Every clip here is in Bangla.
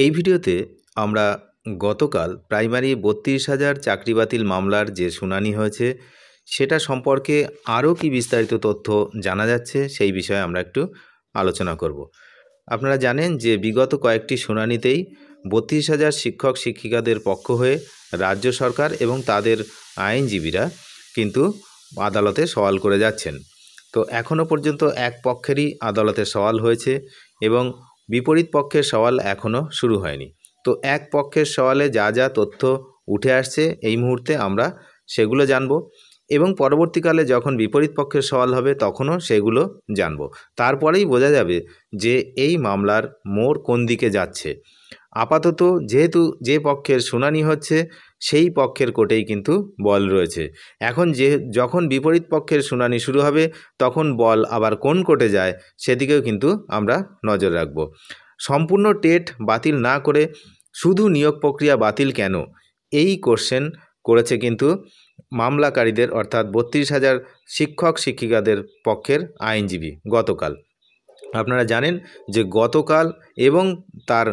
এই ভিডিওতে আমরা গতকাল প্রাইমারি ৩২,০০০ চাকরি বাতিল মামলার যে শুনানি হয়েছে সেটা সম্পর্কে আরও কি বিস্তারিত তথ্য জানা যাচ্ছে সেই বিষয়ে আমরা একটু আলোচনা করব। আপনারা জানেন যে বিগত কয়েকটি শুনানিতেই ৩২,০০০ শিক্ষক শিক্ষিকাদের পক্ষ হয়ে রাজ্য সরকার এবং তাদের আইনজীবীরা কিন্তু আদালতে সওয়াল করে যাচ্ছেন। তো এখনও পর্যন্ত এক পক্ষেরই আদালতে সওয়াল হয়েছে এবং বিপরীত পক্ষের সওয়াল এখনও শুরু হয়নি। তো এক পক্ষের সওয়ালে যা যা তথ্য উঠে আসছে এই মুহূর্তে আমরা সেগুলো জানব এবং পরবর্তীকালে যখন বিপরীত পক্ষের সওয়াল হবে তখনও সেগুলো জানব। তারপরেই বোঝা যাবে যে এই মামলার মোড় কোন দিকে যাচ্ছে। আপাতত যেহেতু যে পক্ষের শুনানি হচ্ছে সেই পক্ষের কোর্টেই কিন্তু বল রয়েছে। এখন যখন বিপরীত পক্ষের শুনানি শুরু হবে তখন বল আবার কোন কোর্টে যায় সেদিকেও কিন্তু আমরা নজর রাখব। সম্পূর্ণ টেট বাতিল না করে শুধু নিয়োগ প্রক্রিয়া বাতিল কেন, এই কোশ্চেন করেছে কিন্তু মামলাকারীদের অর্থাৎ ৩২,০০০ শিক্ষক শিক্ষিকাদের পক্ষের আইনজীবী গতকাল। আপনারা জানেন যে গতকাল এবং তার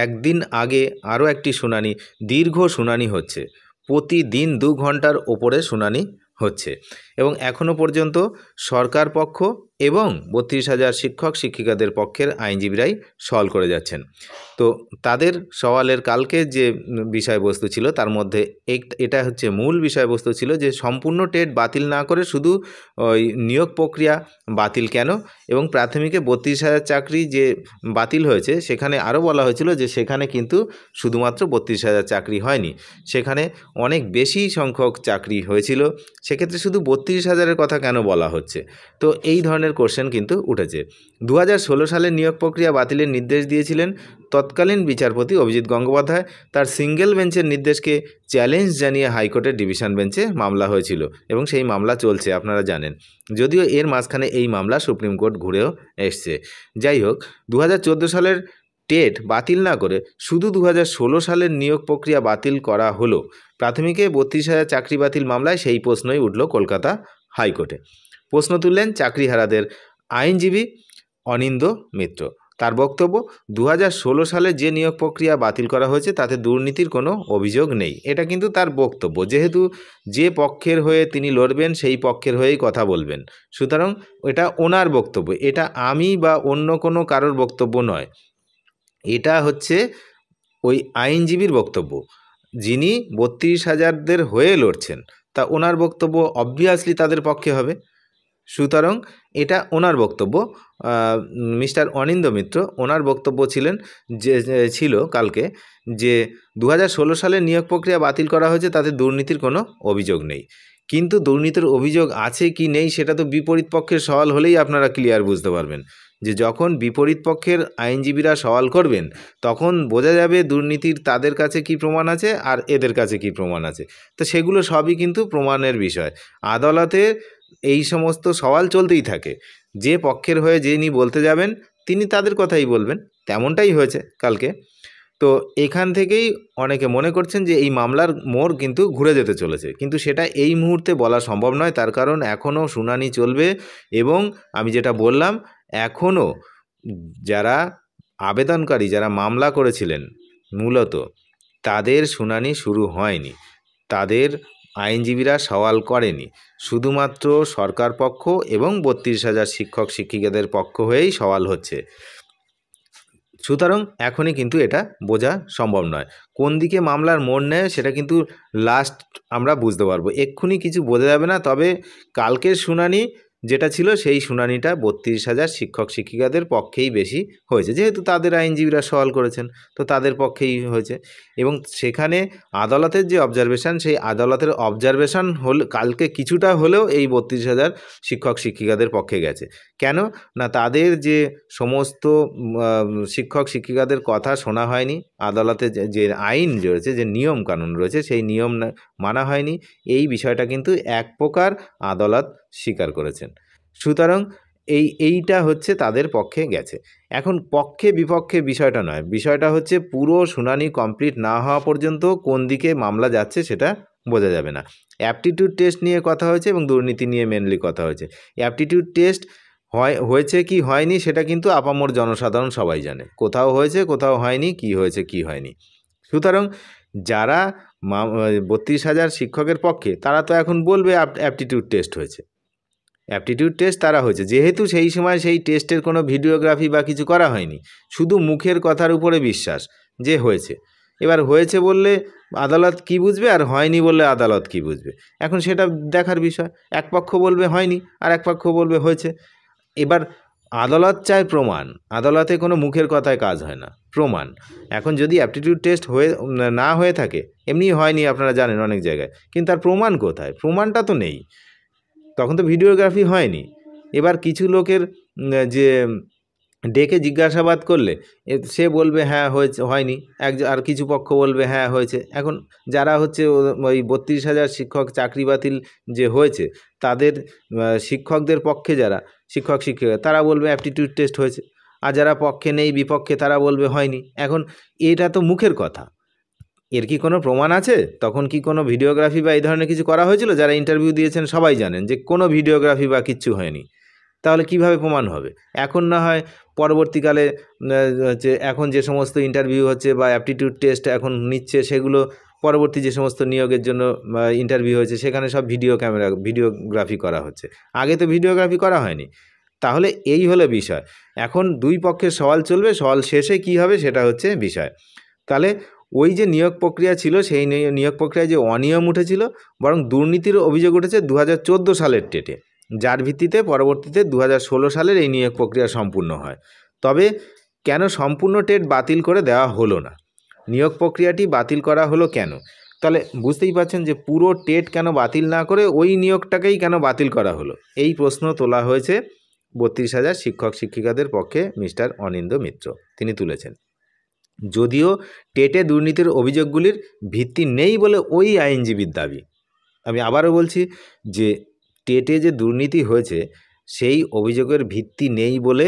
একদিন আগে আরও একটি শুনানি, দীর্ঘ শুনানি হচ্ছে, প্রতিদিন ২ ঘন্টার ওপরে শুনানি হচ্ছে এবং এখনও পর্যন্ত সরকার পক্ষ এবং ৩২,০০০ শিক্ষক শিক্ষিকাদের পক্ষের আইনজীবীরাই সওয়াল করে যাচ্ছেন। তো তাদের সওয়ালের কালকে যে বিষয়বস্তু ছিল তার মধ্যে এটা হচ্ছে মূল বিষয়বস্তু ছিল যে সম্পূর্ণ টেট বাতিল না করে শুধু ওই নিয়োগ প্রক্রিয়া বাতিল কেন, এবং প্রাথমিকে ৩২,০০০ চাকরি যে বাতিল হয়েছে সেখানে আরও বলা হয়েছিল যে সেখানে কিন্তু শুধুমাত্র ৩২,০০০ চাকরি হয়নি, সেখানে অনেক বেশি সংখ্যক চাকরি হয়েছিল, সেক্ষেত্রে শুধু ৩২,০০০-এর কথা কেন বলা হচ্ছে। তো এই ধরনের কোশ্চেন কিন্তু উঠেছে। ২০১৬ সালে নিয়োগ প্রক্রিয়া বাতিলের নির্দেশ দিয়েছিলেন তৎকালীন বিচারপতি অভিজিৎ গঙ্গোপাধ্যায়। তার সিঙ্গেল বেঞ্চের নির্দেশকে চ্যালেঞ্জ জানিয়ে হাইকোর্টের ডিভিশন বেঞ্চে মামলা হয়েছিল এবং সেই মামলা চলছে, আপনারা জানেন। যদিও এর মাঝখানে এই মামলা সুপ্রিম কোর্ট ঘুরেও এসছে। যাই হোক, ২০১৪ সালের টেট বাতিল না করে শুধু ২০১৬ সালের নিয়োগ প্রক্রিয়া বাতিল করা হলো। প্রাথমিকে ৩২,০০০ চাকরি বাতিল মামলায় সেই প্রশ্নই উঠল কলকাতা হাইকোর্টে। প্রশ্ন তুললেন চাকরিহারাদের আইনজীবী অনিন্দ মিত্র। তার বক্তব্য, ২০১৬ সালে যে নিয়োগ প্রক্রিয়া বাতিল করা হয়েছে তাতে দুর্নীতির কোনো অভিযোগ নেই। এটা কিন্তু তার বক্তব্য, যেহেতু যে পক্ষের হয়ে তিনি লড়বেন সেই পক্ষের হয়েই কথা বলবেন, সুতরাং এটা ওনার বক্তব্য, এটা আমি বা অন্য কোনো কারোর বক্তব্য নয়, এটা হচ্ছে ওই আইনজীবীর বক্তব্য যিনি ৩২,০০০দের হয়ে লড়ছেন, তা ওনার বক্তব্য অবভিয়াসলি তাদের পক্ষে হবে। সুতরাং এটা ওনার বক্তব্য। মিস্টার অনিন্দ মিত্র ওনার বক্তব্য ছিল কালকে যে ২০১৬ সালে নিয়োগ প্রক্রিয়া বাতিল করা হয়েছে তাতে দুর্নীতির কোনো অভিযোগ নেই। কিন্তু দুর্নীতির অভিযোগ আছে কি নেই সেটা তো বিপরীত পক্ষের সওয়াল হলেই আপনারা ক্লিয়ার বুঝতে পারবেন, যে যখন বিপরীত পক্ষের আইনজীবীরা সওয়াল করবেন তখন বোঝা যাবে দুর্নীতির তাদের কাছে কি প্রমাণ আছে আর এদের কাছে কি প্রমাণ আছে। তো সেগুলো সবই কিন্তু প্রমাণের বিষয়। আদালতে এই সমস্ত সওয়াল চলতেই থাকে, যে পক্ষের হয়ে যিনি বলতে যাবেন তিনি তাদের কথাই বলবেন, তেমনটাই হয়েছে কালকে। তো এখান থেকেই অনেকে মনে করছেন যে এই মামলার মোড় কিন্তু ঘুরে যেতে চলেছে, কিন্তু সেটা এই মুহূর্তে বলা সম্ভব নয়, তার কারণ এখনও শুনানি চলবে এবং আমি যেটা বললাম, এখনও যারা আবেদনকারী, যারা মামলা করেছিলেন মূলত, তাদের শুনানি শুরু হয়নি, তাদের আইনজীবীরা সওয়াল করেনি, শুধুমাত্র সরকার পক্ষ এবং ৩২,০০০ শিক্ষক শিক্ষিকাদের পক্ষ হয়েই সওয়াল হচ্ছে। সুতরাং এখনই কিন্তু এটা বোঝা সম্ভব নয়, কোন দিকে মামলার মোড় নেয় সেটা কিন্তু লাস্ট আমরা বুঝতে পারবো, এক্ষুনি কিছু বোঝা যাবে না। তবে কালকের শুনানি যেটা ছিল সেই শুনানিটা ৩২,০০০ শিক্ষক শিক্ষিকাদের পক্ষেই বেশি হয়েছে, যেহেতু তাদের আইনজীবীরা সওয়াল করেছেন তো তাদের পক্ষেই হয়েছে। এবং সেখানে আদালতের যে অবজারভেশন, সেই আদালতের অবজারভেশন কালকে কিছুটা হলেও এই ৩২,০০০ শিক্ষক শিক্ষিকাদের পক্ষে গেছে। কেন না, তাদের যে সমস্ত শিক্ষক শিক্ষিকাদের কথা শোনা হয়নি, আদালতে যে আইন রয়েছে, যে নিয়ম কানুন রয়েছে সেই নিয়ম মানা হয়নি, এই বিষয়টা কিন্তু এক প্রকার আদালত স্বীকার করেছেন। সুতরাং এইটা হচ্ছে তাদের পক্ষে গেছে। এখন পক্ষে বিপক্ষে বিষয়টা নয়, বিষয়টা হচ্ছে পুরো শুনানি কমপ্লিট না হওয়া পর্যন্ত কোন দিকে মামলা যাচ্ছে সেটা বোঝা যাবে না। অ্যাপটিটিউড টেস্ট নিয়ে কথা হয়েছে এবং দুর্নীতি নিয়ে মেনলি কথা হয়েছে। অ্যাপটিটিউড টেস্ট হয়েছে কি হয়নি সেটা কিন্তু আপামর জনসাধারণ সবাই জানে, কোথাও হয়েছে কোথাও হয়নি, কি হয়েছে কি হয়নি। সুতরাং যারা 32,000 শিক্ষকের পক্ষে, তারা তো এখন বলবে অ্যাপটিটিউড টেস্ট হয়েছে, অ্যাপটিটিউড টেস্ট তারা হয়েছে, যেহেতু সেই সময় সেই টেস্টের কোনো ভিডিওগ্রাফি বা কিছু করা হয়নি, শুধু মুখের কথার উপরে বিশ্বাস যে হয়েছে। এবার হয়েছে বললে আদালত কি বুঝবে, আর হয়নি বললে আদালত কি বুঝবে, এখন সেটা দেখার বিষয়। এক পক্ষ বলবে হয়নি, আর এক পক্ষ বলবে হয়েছে। এবার আদালত চায় প্রমাণ, আদালতে কোনো মুখের কথায় কাজ হয় না, প্রমাণ। এখন যদি অ্যাপটিটিউড টেস্ট না হয়ে থাকে, এমনি হয়নি আপনারা জানেন অনেক জায়গায়, কিন্তু তার প্রমাণ কোথায়? প্রমাণটা তো নেই, তখন তো ভিডিওগ্রাফি হয়নি। এবার কিছু লোকের যে ডেকে জিজ্ঞাসাবাদ করলে সে বলবে হ্যাঁ হয়েছে, হয়নি, আর কিছু পক্ষ বলবে হ্যাঁ হয়েছে। এখন যারা হচ্ছে ওই 32,000 শিক্ষক চাকরি বাতিল যে হয়েছে, তাদের শিক্ষকদের পক্ষে যারা শিক্ষিকা, তারা বলবে অ্যাপটিটিউড টেস্ট হয়েছে, আর যারা পক্ষে নেই বিপক্ষে তারা বলবে হয়নি। এখন এটা তো মুখের কথা, এর কি কোনো প্রমাণ আছে? তখন কি কোনো ভিডিওগ্রাফি বা এই ধরনের কিছু করা হয়েছিল? যারা ইন্টারভিউ দিয়েছেন সবাই জানেন যে কোনো ভিডিওগ্রাফি বা কিচ্ছু হয়নি, তাহলে কিভাবে প্রমাণ হবে? এখন না হয় পরবর্তীকালে হচ্ছে এখন যে সমস্ত ইন্টারভিউ হচ্ছে বা অ্যাপটিটিউড টেস্ট এখন নিচ্ছে, সেগুলো পরবর্তী যে সমস্ত নিয়োগের জন্য ইন্টারভিউ হয়েছে সেখানে সব ভিডিওগ্রাফি করা হচ্ছে, আগে তো ভিডিওগ্রাফি করা হয়নি। তাহলে এই হলো বিষয়। এখন দুই পক্ষের সওয়াল চলবে, সওয়াল শেষে কি হবে সেটা হচ্ছে বিষয়। তাহলে ওই যে নিয়োগ প্রক্রিয়া ছিল, সেই নিয়োগ প্রক্রিয়ায় যে অনিয়ম উঠেছিল, বরং দুর্নীতির অভিযোগ উঠেছে 2014 সালের টেটে, যার ভিত্তিতে পরবর্তীতে 2016 সালের এই নিয়োগ প্রক্রিয়া সম্পূর্ণ হয়। তবে কেন সম্পূর্ণ টেট বাতিল করে দেওয়া হলো না, নিয়োগ প্রক্রিয়াটি বাতিল করা হলো কেন? তাহলে বুঝতেই পারছেন যে পুরো টেট কেন বাতিল না করে ওই নিয়োগটাকেই কেন বাতিল করা হলো, এই প্রশ্ন তোলা হয়েছে 32,000 শিক্ষক শিক্ষিকাদের পক্ষে মিস্টার অনিন্দ মিত্র তিনি তুলেছেন। যদিও টেটে দুর্নীতির অভিযোগগুলির ভিত্তি নেই বলে ওই আইনজীবীর দাবি। আমি আবারও বলছি যে টেটে যে দুর্নীতি হয়েছে সেই অভিযোগের ভিত্তি নেই বলে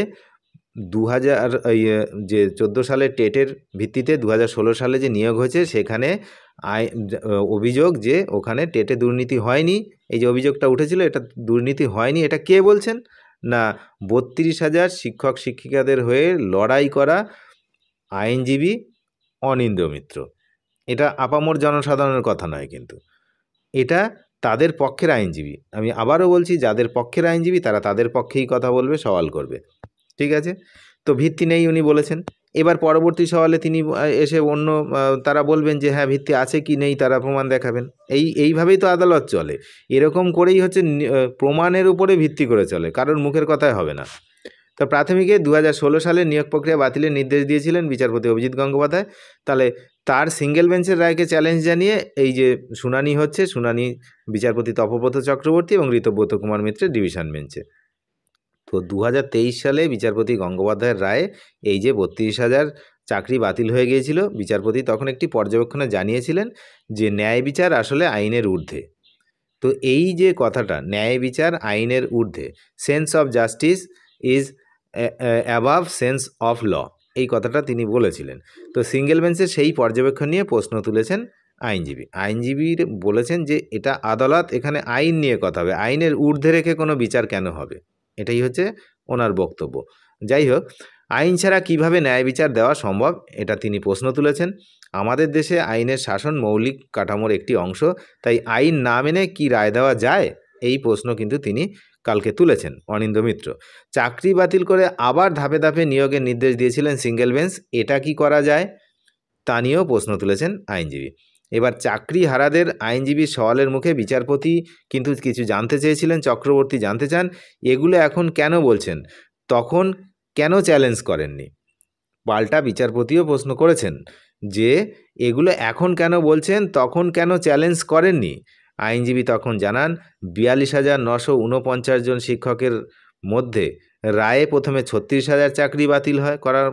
2014 সালের টেটের ভিত্তিতে 2016 সালে যে নিয়োগ হয়েছে সেখানে অভিযোগ যে ওখানে টেটে দুর্নীতি হয়নি, এই যে অভিযোগটা উঠেছিল এটা দুর্নীতি হয়নি, এটা কে বলছেন? না 32,000 শিক্ষক শিক্ষিকাদের হয়ে লড়াই করা আইনজীবী অনিন্দ মিত্র। এটা আপামর জনসাধারণের কথা নয়, কিন্তু এটা তাদের পক্ষের আইনজীবী। আমি আবারও বলছি, যাদের পক্ষের আইনজীবী তারা তাদের পক্ষেই কথা বলবে, সওয়াল করবে, ঠিক আছে? তো ভিত্তি নেই উনি বলেছেন। এবার পরবর্তী সওয়ালে তিনি এসে অন্য তারা বলবেন যে হ্যাঁ ভিত্তি আছে কি নেই তারা প্রমাণ দেখাবেন। এইভাবেই তো আদালত চলে, এরকম করেই হচ্ছে প্রমাণের উপরে ভিত্তি করে চলে, কারোর মুখের কথায় হবে না। তো প্রাথমিকে 2016 সালে নিয়োগ প্রক্রিয়া বাতিলের নির্দেশ দিয়েছিলেন বিচারপতি অভিজিৎ গঙ্গোপাধ্যায়। তাহলে তার সিঙ্গেল বেঞ্চের রায়কে চ্যালেঞ্জ জানিয়ে এই যে শুনানি হচ্ছে, শুনানি বিচারপতি তপব্রত চক্রবর্তী এবং ঋতব্রত কুমার মিত্রের ডিভিশন বেঞ্চে। তো 2023 সালে বিচারপতি গঙ্গোপাধ্যায়ের রায়ে এই যে 32,000 চাকরি বাতিল হয়ে গিয়েছিল, বিচারপতি তখন একটি পর্যবেক্ষণে জানিয়েছিলেন যে ন্যায় বিচার আসলে আইনের ঊর্ধ্বে। তো এই যে কথাটা, ন্যায় বিচার আইনের ঊর্ধ্বে, sense of justice is above sense of law, এই কথাটা তিনি বলেছিলেন। তো সিঙ্গেল বেঞ্চে সেই পর্যবেক্ষণ নিয়ে প্রশ্ন তুলেছেন আইনজীবীর বলেছেন যে এটা আদালত, এখানে আইন নিয়ে কথা হবে, আইনের ঊর্ধ্বে রেখে কোনো বিচার কেন হবে, এটাই হচ্ছে ওনার বক্তব্য। যাই হোক, আইন ছাড়া কীভাবে ন্যায় বিচার দেওয়া সম্ভব এটা তিনি প্রশ্ন তুলেছেন। আমাদের দেশে আইনের শাসন মৌলিক কাঠামোর একটি অংশ, তাই আইন না মেনে কি রায় দেওয়া যায়, এই প্রশ্ন কিন্তু তিনি কালকে তুলেছেন অনিন্দ মিত্র। চাকরি বাতিল করে আবার ধাপে ধাপে নিয়োগের নির্দেশ দিয়েছিলেন সিঙ্গেল বেঞ্চ, এটা কি করা যায় তা নিয়েও প্রশ্ন তুলেছেন আইনজীবী। এবার চাকরি হারাদের আইনজীবীর সওয়ালের মুখে বিচারপতি কিন্তু কিছু জানতে চেয়েছিলেন, চক্রবর্তী জানতে চান এগুলো এখন কেন বলছেন, তখন কেন চ্যালেঞ্জ করেননি। পাল্টা বিচারপতিও প্রশ্ন করেছেন যে এগুলো এখন কেন বলছেন, তখন কেন চ্যালেঞ্জ করেননি। আইনজীবী তখন জানান 42,949 জন শিক্ষকের মধ্যে রায়ে প্রথমে 36,000 চাকরি বাতিল করার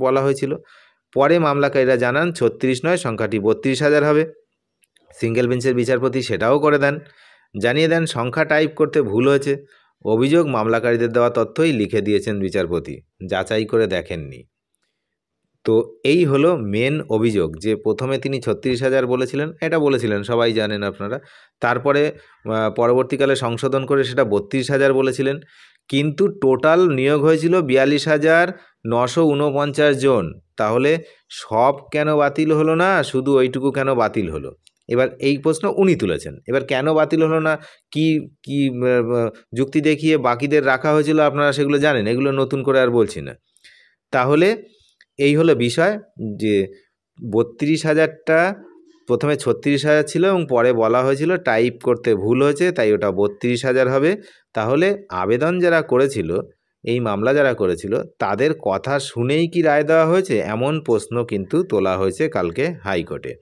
বলা হয়েছিল, পরে মামলাকারীরা জানান 36 নয়, সংখ্যাটি 32,000 হবে। সিঙ্গেল বেঞ্চের বিচারপতি সেটাও করে দেন, জানিয়ে দেন সংখ্যা টাইপ করতে ভুল হয়েছে। অভিযোগ মামলাকারীদের দেওয়া তথ্যই লিখে দিয়েছেন বিচারপতি, যাচাই করে দেখেননি। তো এই হলো মেন অভিযোগ, যে প্রথমে তিনি 36,000 বলেছিলেন, এটা বলেছিলেন সবাই জানেন আপনারা, তারপরে পরবর্তীকালে সংশোধন করে সেটা 32,000 বলেছিলেন, কিন্তু টোটাল নিয়োগ হয়েছিল 42,949 জন। তাহলে সব কেন বাতিল হলো না, শুধু ওইটুকু কেন বাতিল হলো? এবার এই প্রশ্ন উনি তুলেছেন। এবার কেন বাতিল হলো না, কি কি যুক্তি দেখিয়ে বাকিদের রাখা হয়েছিল আপনারা সেগুলো জানেন, এগুলো নতুন করে আর বলছি না। তাহলে এই হলো বিষয় যে 32,000টা প্রথমে 36,000 ছিল এবং পরে বলা হয়েছিল টাইপ করতে ভুল হয়েছে, তাই ওটা 32,000 হবে। তাহলে আবেদন যারা করেছিল, এই মামলা যারা করেছিল, তাদের কথা শুনেই কি রায় দেওয়া হয়েছে, এমন প্রশ্ন কিন্তু তোলা হয়েছে কালকে হাইকোর্টে।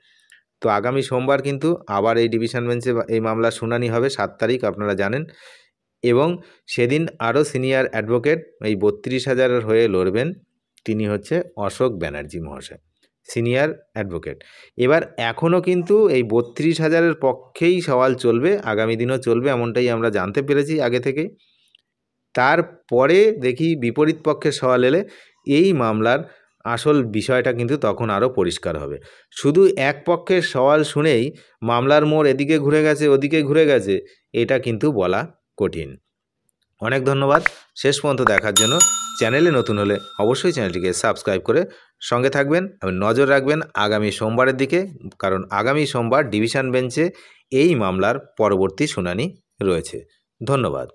তো আগামী সোমবার কিন্তু আবার এই ডিভিশন বেঞ্চে এই মামলার শুনানি হবে, 7 তারিখ, আপনারা জানেন। এবং সেদিন আরও সিনিয়র অ্যাডভোকেট এই 32,000-এর হয়ে লড়বেন, তিনি হচ্ছে অশোক ব্যানার্জি মহাশয়, সিনিয়র অ্যাডভোকেট। এবার এখনও কিন্তু এই 32,000-এর পক্ষেই সওয়াল চলবে, আগামী দিনও চলবে, এমনটাই আমরা জানতে পেরেছি আগে থেকেই। তারপরে দেখি বিপরীত পক্ষের সওয়াল এলে এই মামলার আসল বিষয়টা কিন্তু তখন আরও পরিষ্কার হবে। শুধু এক পক্ষের সওয়াল শুনেই মামলার মোড় এদিকে ঘুরে গেছে ওদিকে ঘুরে গেছে, এটা কিন্তু বলা কঠিন। অনেক ধন্যবাদ শেষ পর্যন্ত দেখার জন্য। চ্যানেলে নতুন হলে অবশ্যই চ্যানেলটিকে সাবস্ক্রাইব করে সঙ্গে থাকবেন এবং নজর রাখবেন আগামী সোমবারের দিকে, কারণ আগামী সোমবার ডিভিশন বেঞ্চে এই মামলার পরবর্তী শুনানি রয়েছে। ধন্যবাদ।